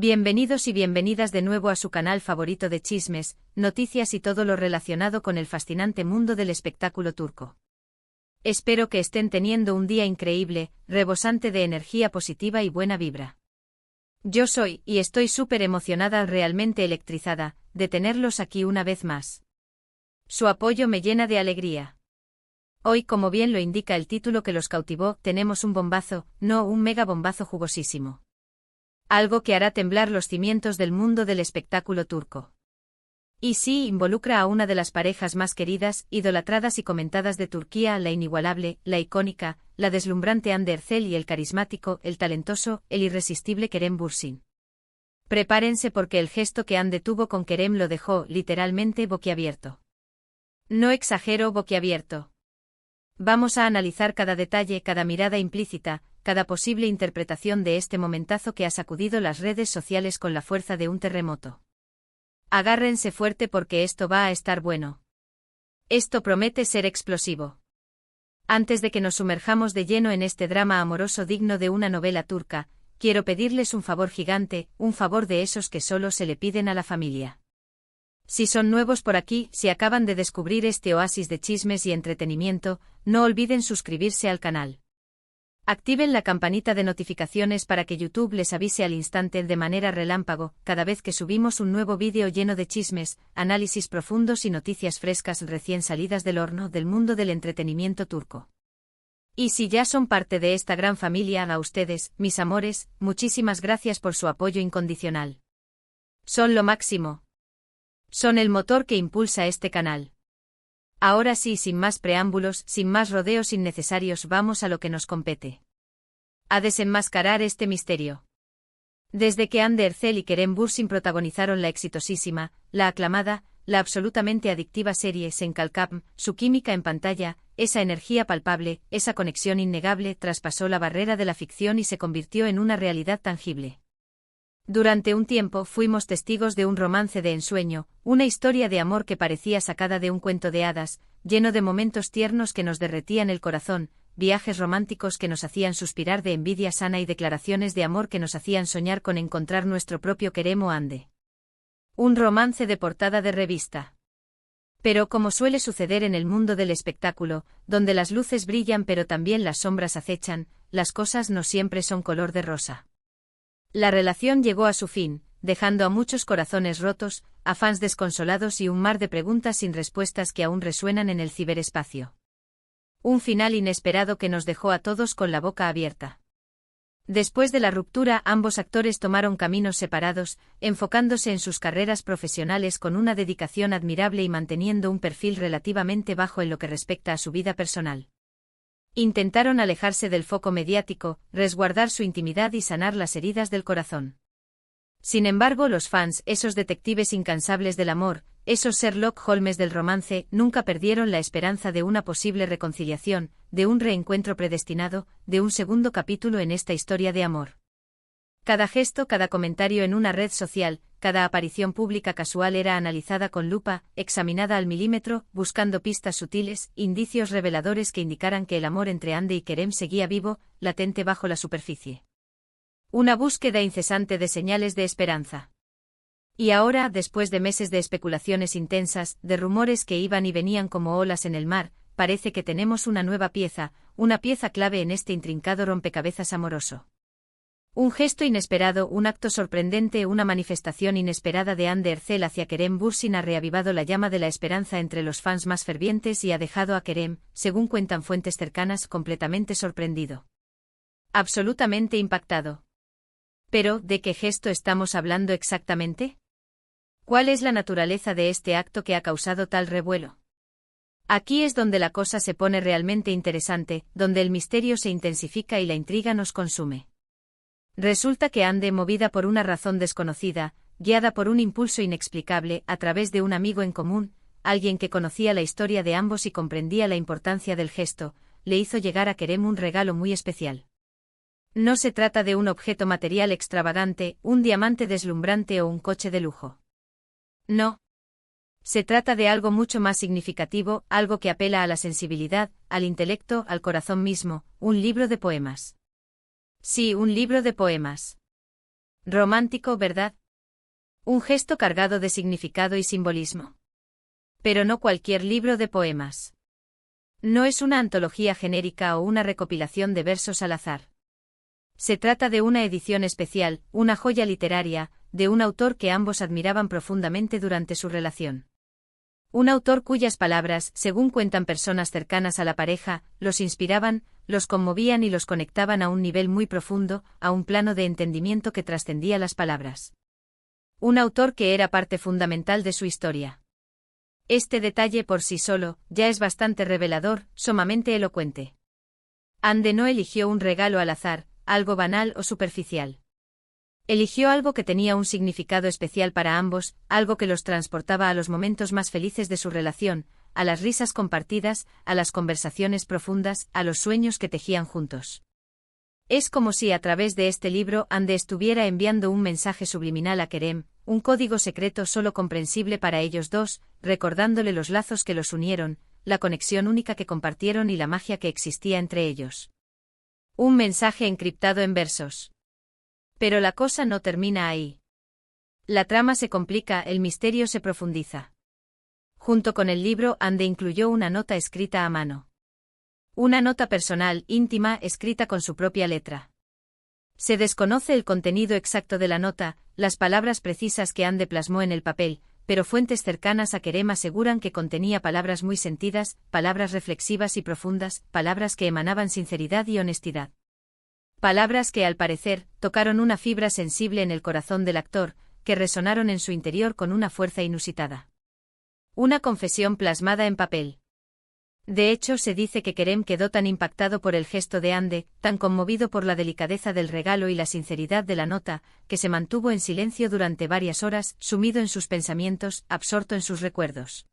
Bienvenidos y bienvenidas de nuevo a su canal favorito de chismes, noticias y todo lo relacionado con el fascinante mundo del espectáculo turco. Espero que estén teniendo un día increíble, rebosante de energía positiva y buena vibra. Yo soy, y estoy súper emocionada, realmente electrizada, de tenerlos aquí una vez más. Su apoyo me llena de alegría. Hoy, como bien lo indica el título que los cautivó, tenemos un bombazo, no un mega bombazo jugosísimo. Algo que hará temblar los cimientos del mundo del espectáculo turco. Y sí, involucra a una de las parejas más queridas, idolatradas y comentadas de Turquía, la inigualable, la icónica, la deslumbrante Hande Erçel y el carismático, el talentoso, el irresistible Kerem Bürsin. Prepárense porque el gesto que Hande tuvo con Kerem lo dejó, literalmente, boquiabierto. No exagero, boquiabierto. Vamos a analizar cada detalle, cada mirada implícita, cada posible interpretación de este momentazo que ha sacudido las redes sociales con la fuerza de un terremoto. Agárrense fuerte porque esto va a estar bueno. Esto promete ser explosivo. Antes de que nos sumerjamos de lleno en este drama amoroso digno de una novela turca, quiero pedirles un favor gigante, un favor de esos que solo se le piden a la familia. Si son nuevos por aquí, si acaban de descubrir este oasis de chismes y entretenimiento, no olviden suscribirse al canal. Activen la campanita de notificaciones para que YouTube les avise al instante de manera relámpago, cada vez que subimos un nuevo vídeo lleno de chismes, análisis profundos y noticias frescas recién salidas del horno del mundo del entretenimiento turco. Y si ya son parte de esta gran familia, a ustedes, mis amores, muchísimas gracias por su apoyo incondicional. Son lo máximo. Son el motor que impulsa este canal. Ahora sí, sin más preámbulos, sin más rodeos innecesarios, vamos a lo que nos compete. A desenmascarar este misterio. Desde que Hande Erçel y Kerem Bürsin protagonizaron la exitosísima, la aclamada, la absolutamente adictiva serie Senkalkam, su química en pantalla, esa energía palpable, esa conexión innegable, traspasó la barrera de la ficción y se convirtió en una realidad tangible. Durante un tiempo fuimos testigos de un romance de ensueño, una historia de amor que parecía sacada de un cuento de hadas, lleno de momentos tiernos que nos derretían el corazón, viajes románticos que nos hacían suspirar de envidia sana y declaraciones de amor que nos hacían soñar con encontrar nuestro propio Kerem o Hande. Un romance de portada de revista. Pero como suele suceder en el mundo del espectáculo, donde las luces brillan pero también las sombras acechan, las cosas no siempre son color de rosa. La relación llegó a su fin, dejando a muchos corazones rotos, a fans desconsolados y un mar de preguntas sin respuestas que aún resuenan en el ciberespacio. Un final inesperado que nos dejó a todos con la boca abierta. Después de la ruptura, ambos actores tomaron caminos separados, enfocándose en sus carreras profesionales con una dedicación admirable y manteniendo un perfil relativamente bajo en lo que respecta a su vida personal. Intentaron alejarse del foco mediático, resguardar su intimidad y sanar las heridas del corazón. Sin embargo, los fans, esos detectives incansables del amor, esos Sherlock Holmes del romance, nunca perdieron la esperanza de una posible reconciliación, de un reencuentro predestinado, de un segundo capítulo en esta historia de amor. Cada gesto, cada comentario en una red social, cada aparición pública casual era analizada con lupa, examinada al milímetro, buscando pistas sutiles, indicios reveladores que indicaran que el amor entre Hande y Kerem seguía vivo, latente bajo la superficie. Una búsqueda incesante de señales de esperanza. Y ahora, después de meses de especulaciones intensas, de rumores que iban y venían como olas en el mar, parece que tenemos una nueva pieza, una pieza clave en este intrincado rompecabezas amoroso. Un gesto inesperado, un acto sorprendente, una manifestación inesperada de Hande Erçel hacia Kerem Bürsin ha reavivado la llama de la esperanza entre los fans más fervientes y ha dejado a Kerem, según cuentan fuentes cercanas, completamente sorprendido. Absolutamente impactado. Pero, ¿de qué gesto estamos hablando exactamente? ¿Cuál es la naturaleza de este acto que ha causado tal revuelo? Aquí es donde la cosa se pone realmente interesante, donde el misterio se intensifica y la intriga nos consume. Resulta que Hande, movida por una razón desconocida, guiada por un impulso inexplicable, a través de un amigo en común, alguien que conocía la historia de ambos y comprendía la importancia del gesto, le hizo llegar a Kerem un regalo muy especial. No se trata de un objeto material extravagante, un diamante deslumbrante o un coche de lujo. No. Se trata de algo mucho más significativo, algo que apela a la sensibilidad, al intelecto, al corazón mismo, un libro de poemas. Sí, un libro de poemas. Romántico, ¿verdad? Un gesto cargado de significado y simbolismo. Pero no cualquier libro de poemas. No es una antología genérica o una recopilación de versos al azar. Se trata de una edición especial, una joya literaria, de un autor que ambos admiraban profundamente durante su relación. Un autor cuyas palabras, según cuentan personas cercanas a la pareja, los inspiraban, los conmovían y los conectaban a un nivel muy profundo, a un plano de entendimiento que trascendía las palabras. Un autor que era parte fundamental de su historia. Este detalle por sí solo, ya es bastante revelador, sumamente elocuente. Ande no eligió un regalo al azar, algo banal o superficial. Eligió algo que tenía un significado especial para ambos, algo que los transportaba a los momentos más felices de su relación, a las risas compartidas, a las conversaciones profundas, a los sueños que tejían juntos. Es como si a través de este libro Ande estuviera enviando un mensaje subliminal a Kerem, un código secreto solo comprensible para ellos dos, recordándole los lazos que los unieron, la conexión única que compartieron y la magia que existía entre ellos. Un mensaje encriptado en versos. Pero la cosa no termina ahí. La trama se complica, el misterio se profundiza. Junto con el libro Ande incluyó una nota escrita a mano. Una nota personal, íntima, escrita con su propia letra. Se desconoce el contenido exacto de la nota, las palabras precisas que Ande plasmó en el papel, pero fuentes cercanas a Kerem aseguran que contenía palabras muy sentidas, palabras reflexivas y profundas, palabras que emanaban sinceridad y honestidad. Palabras que, al parecer, tocaron una fibra sensible en el corazón del actor, que resonaron en su interior con una fuerza inusitada. Una confesión plasmada en papel. De hecho, se dice que Kerem quedó tan impactado por el gesto de Ande, tan conmovido por la delicadeza del regalo y la sinceridad de la nota, que se mantuvo en silencio durante varias horas, sumido en sus pensamientos, absorto en sus recuerdos.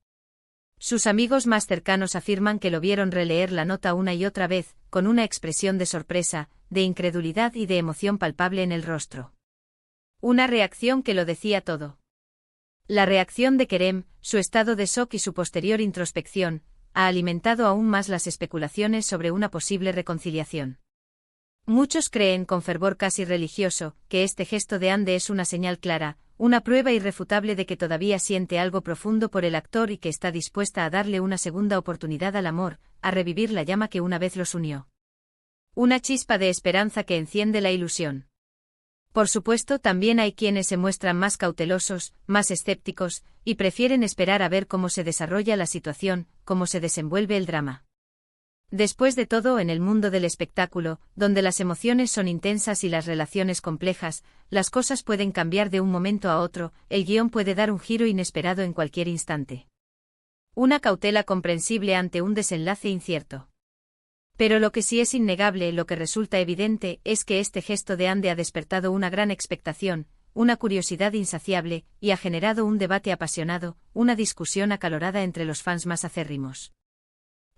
Sus amigos más cercanos afirman que lo vieron releer la nota una y otra vez, con una expresión de sorpresa, de incredulidad y de emoción palpable en el rostro. Una reacción que lo decía todo. La reacción de Kerem, su estado de shock y su posterior introspección, ha alimentado aún más las especulaciones sobre una posible reconciliación. Muchos creen con fervor casi religioso que este gesto de Ande es una señal clara, una prueba irrefutable de que todavía siente algo profundo por el actor y que está dispuesta a darle una segunda oportunidad al amor, a revivir la llama que una vez los unió. Una chispa de esperanza que enciende la ilusión. Por supuesto, también hay quienes se muestran más cautelosos, más escépticos, y prefieren esperar a ver cómo se desarrolla la situación, cómo se desenvuelve el drama. Después de todo, en el mundo del espectáculo, donde las emociones son intensas y las relaciones complejas, las cosas pueden cambiar de un momento a otro, el guión puede dar un giro inesperado en cualquier instante. Una cautela comprensible ante un desenlace incierto. Pero lo que sí es innegable, lo que resulta evidente, es que este gesto de Ande ha despertado una gran expectación, una curiosidad insaciable, y ha generado un debate apasionado, una discusión acalorada entre los fans más acérrimos.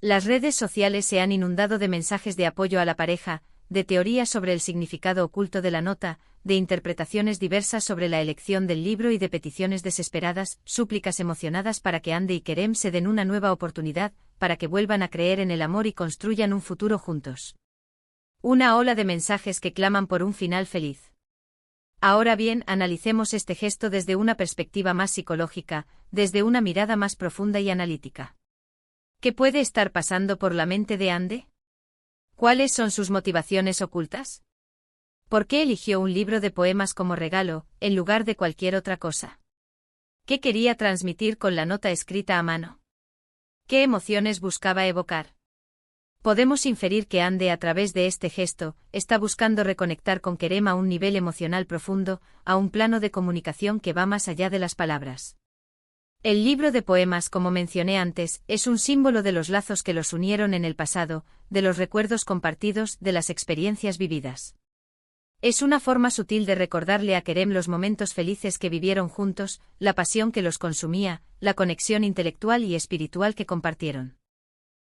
Las redes sociales se han inundado de mensajes de apoyo a la pareja, de teorías sobre el significado oculto de la nota, de interpretaciones diversas sobre la elección del libro y de peticiones desesperadas, súplicas emocionadas para que Ande y Kerem se den una nueva oportunidad, para que vuelvan a creer en el amor y construyan un futuro juntos. Una ola de mensajes que claman por un final feliz. Ahora bien, analicemos este gesto desde una perspectiva más psicológica, desde una mirada más profunda y analítica. ¿Qué puede estar pasando por la mente de Ande? ¿Cuáles son sus motivaciones ocultas? ¿Por qué eligió un libro de poemas como regalo, en lugar de cualquier otra cosa? ¿Qué quería transmitir con la nota escrita a mano? ¿Qué emociones buscaba evocar? Podemos inferir que Ande, a través de este gesto, está buscando reconectar con Kerem a un nivel emocional profundo, a un plano de comunicación que va más allá de las palabras. El libro de poemas, como mencioné antes, es un símbolo de los lazos que los unieron en el pasado, de los recuerdos compartidos, de las experiencias vividas. Es una forma sutil de recordarle a Kerem los momentos felices que vivieron juntos, la pasión que los consumía, la conexión intelectual y espiritual que compartieron.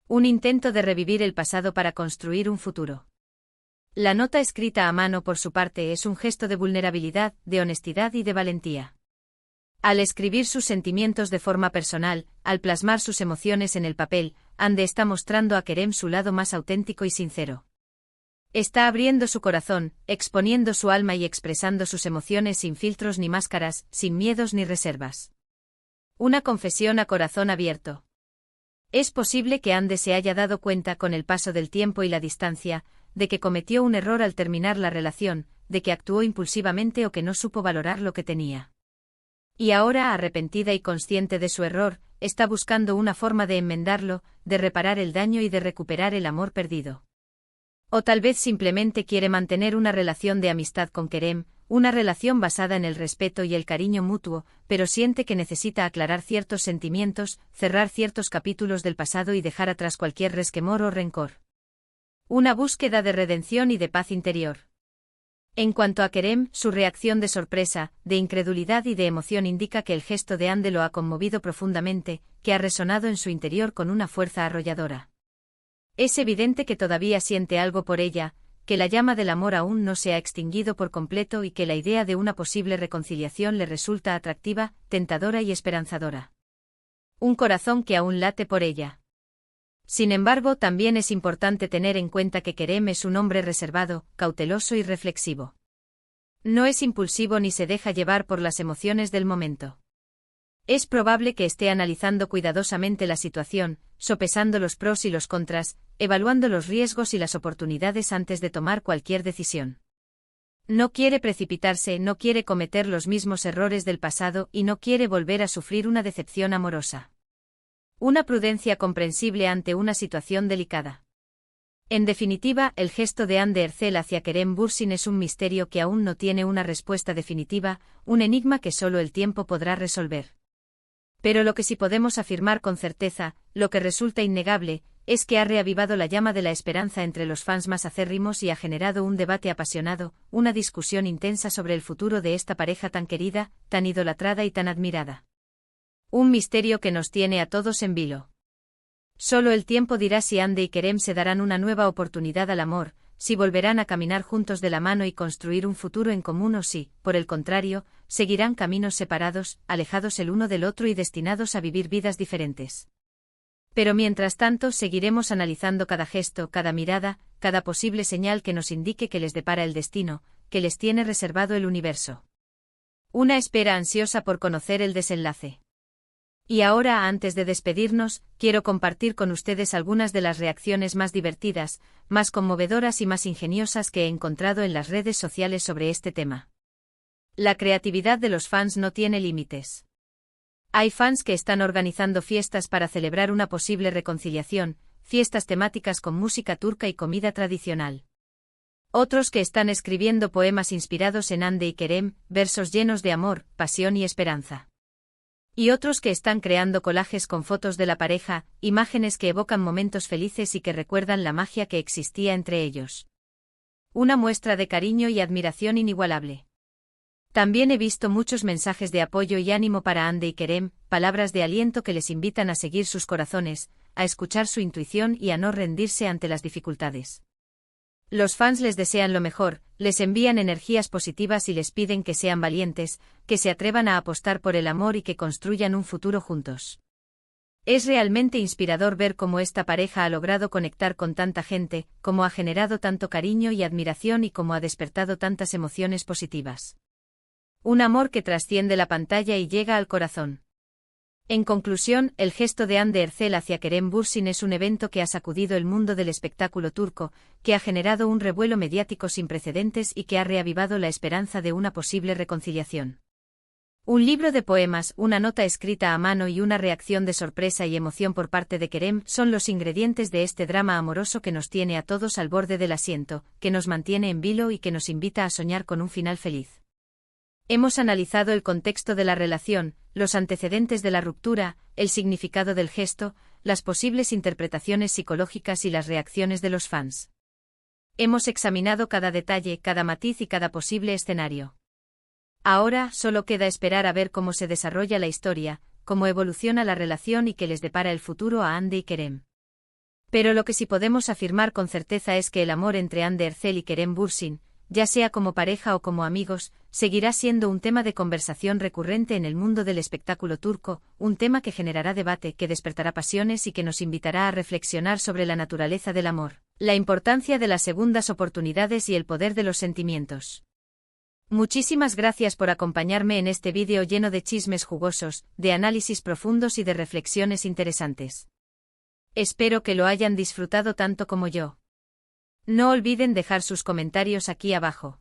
Un intento de revivir el pasado para construir un futuro. La nota escrita a mano, por su parte, es un gesto de vulnerabilidad, de honestidad y de valentía. Al escribir sus sentimientos de forma personal, al plasmar sus emociones en el papel, Ande está mostrando a Kerem su lado más auténtico y sincero. Está abriendo su corazón, exponiendo su alma y expresando sus emociones sin filtros ni máscaras, sin miedos ni reservas. Una confesión a corazón abierto. Es posible que Ande se haya dado cuenta con el paso del tiempo y la distancia, de que cometió un error al terminar la relación, de que actuó impulsivamente o que no supo valorar lo que tenía. Y ahora, arrepentida y consciente de su error, está buscando una forma de enmendarlo, de reparar el daño y de recuperar el amor perdido. O tal vez simplemente quiere mantener una relación de amistad con Kerem, una relación basada en el respeto y el cariño mutuo, pero siente que necesita aclarar ciertos sentimientos, cerrar ciertos capítulos del pasado y dejar atrás cualquier resquemor o rencor. Una búsqueda de redención y de paz interior. En cuanto a Kerem, su reacción de sorpresa, de incredulidad y de emoción indica que el gesto de Ande lo ha conmovido profundamente, que ha resonado en su interior con una fuerza arrolladora. Es evidente que todavía siente algo por ella, que la llama del amor aún no se ha extinguido por completo y que la idea de una posible reconciliación le resulta atractiva, tentadora y esperanzadora. Un corazón que aún late por ella. Sin embargo, también es importante tener en cuenta que Kerem es un hombre reservado, cauteloso y reflexivo. No es impulsivo ni se deja llevar por las emociones del momento. Es probable que esté analizando cuidadosamente la situación, sopesando los pros y los contras, evaluando los riesgos y las oportunidades antes de tomar cualquier decisión. No quiere precipitarse, no quiere cometer los mismos errores del pasado y no quiere volver a sufrir una decepción amorosa. Una prudencia comprensible ante una situación delicada. En definitiva, el gesto de Ande Ercel hacia Kerem Bürsin es un misterio que aún no tiene una respuesta definitiva, un enigma que solo el tiempo podrá resolver. Pero lo que sí podemos afirmar con certeza, lo que resulta innegable, es que ha reavivado la llama de la esperanza entre los fans más acérrimos y ha generado un debate apasionado, una discusión intensa sobre el futuro de esta pareja tan querida, tan idolatrada y tan admirada. Un misterio que nos tiene a todos en vilo. Solo el tiempo dirá si Ande y Kerem se darán una nueva oportunidad al amor, si volverán a caminar juntos de la mano y construir un futuro en común o si, por el contrario, seguirán caminos separados, alejados el uno del otro y destinados a vivir vidas diferentes. Pero mientras tanto seguiremos analizando cada gesto, cada mirada, cada posible señal que nos indique que les depara el destino, que les tiene reservado el universo. Una espera ansiosa por conocer el desenlace. Y ahora, antes de despedirnos, quiero compartir con ustedes algunas de las reacciones más divertidas, más conmovedoras y más ingeniosas que he encontrado en las redes sociales sobre este tema. La creatividad de los fans no tiene límites. Hay fans que están organizando fiestas para celebrar una posible reconciliación, fiestas temáticas con música turca y comida tradicional. Otros que están escribiendo poemas inspirados en Ande y Kerem, versos llenos de amor, pasión y esperanza. Y otros que están creando collages con fotos de la pareja, imágenes que evocan momentos felices y que recuerdan la magia que existía entre ellos. Una muestra de cariño y admiración inigualable. También he visto muchos mensajes de apoyo y ánimo para Ande y Kerem, palabras de aliento que les invitan a seguir sus corazones, a escuchar su intuición y a no rendirse ante las dificultades. Los fans les desean lo mejor, les envían energías positivas y les piden que sean valientes, que se atrevan a apostar por el amor y que construyan un futuro juntos. Es realmente inspirador ver cómo esta pareja ha logrado conectar con tanta gente, cómo ha generado tanto cariño y admiración y cómo ha despertado tantas emociones positivas. Un amor que trasciende la pantalla y llega al corazón. En conclusión, el gesto de Ande Ercel hacia Kerem Bürsin es un evento que ha sacudido el mundo del espectáculo turco, que ha generado un revuelo mediático sin precedentes y que ha reavivado la esperanza de una posible reconciliación. Un libro de poemas, una nota escrita a mano y una reacción de sorpresa y emoción por parte de Kerem son los ingredientes de este drama amoroso que nos tiene a todos al borde del asiento, que nos mantiene en vilo y que nos invita a soñar con un final feliz. Hemos analizado el contexto de la relación, los antecedentes de la ruptura, el significado del gesto, las posibles interpretaciones psicológicas y las reacciones de los fans. Hemos examinado cada detalle, cada matiz y cada posible escenario. Ahora solo queda esperar a ver cómo se desarrolla la historia, cómo evoluciona la relación y qué les depara el futuro a Ande y Kerem. Pero lo que sí podemos afirmar con certeza es que el amor entre Ande Ercel y Kerem Bürsin, ya sea como pareja o como amigos, seguirá siendo un tema de conversación recurrente en el mundo del espectáculo turco, un tema que generará debate, que despertará pasiones y que nos invitará a reflexionar sobre la naturaleza del amor. La importancia de las segundas oportunidades y el poder de los sentimientos. Muchísimas gracias por acompañarme en este vídeo lleno de chismes jugosos, de análisis profundos y de reflexiones interesantes. Espero que lo hayan disfrutado tanto como yo. No olviden dejar sus comentarios aquí abajo.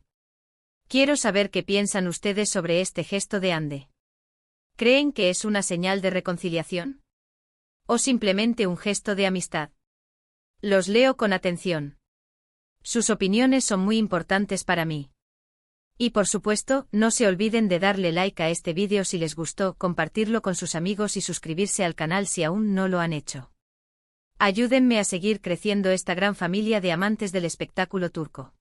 Quiero saber qué piensan ustedes sobre este gesto de Ande. ¿Creen que es una señal de reconciliación? ¿O simplemente un gesto de amistad? Los leo con atención. Sus opiniones son muy importantes para mí. Y por supuesto, no se olviden de darle like a este vídeo si les gustó, compartirlo con sus amigos y suscribirse al canal si aún no lo han hecho. Ayúdenme a seguir creciendo esta gran familia de amantes del espectáculo turco.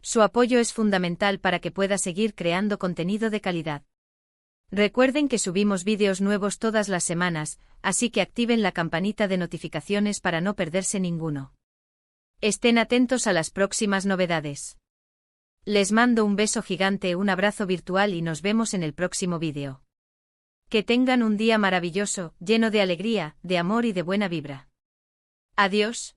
Su apoyo es fundamental para que pueda seguir creando contenido de calidad. Recuerden que subimos vídeos nuevos todas las semanas, así que activen la campanita de notificaciones para no perderse ninguno. Estén atentos a las próximas novedades. Les mando un beso gigante, un abrazo virtual y nos vemos en el próximo vídeo. Que tengan un día maravilloso, lleno de alegría, de amor y de buena vibra. Adiós.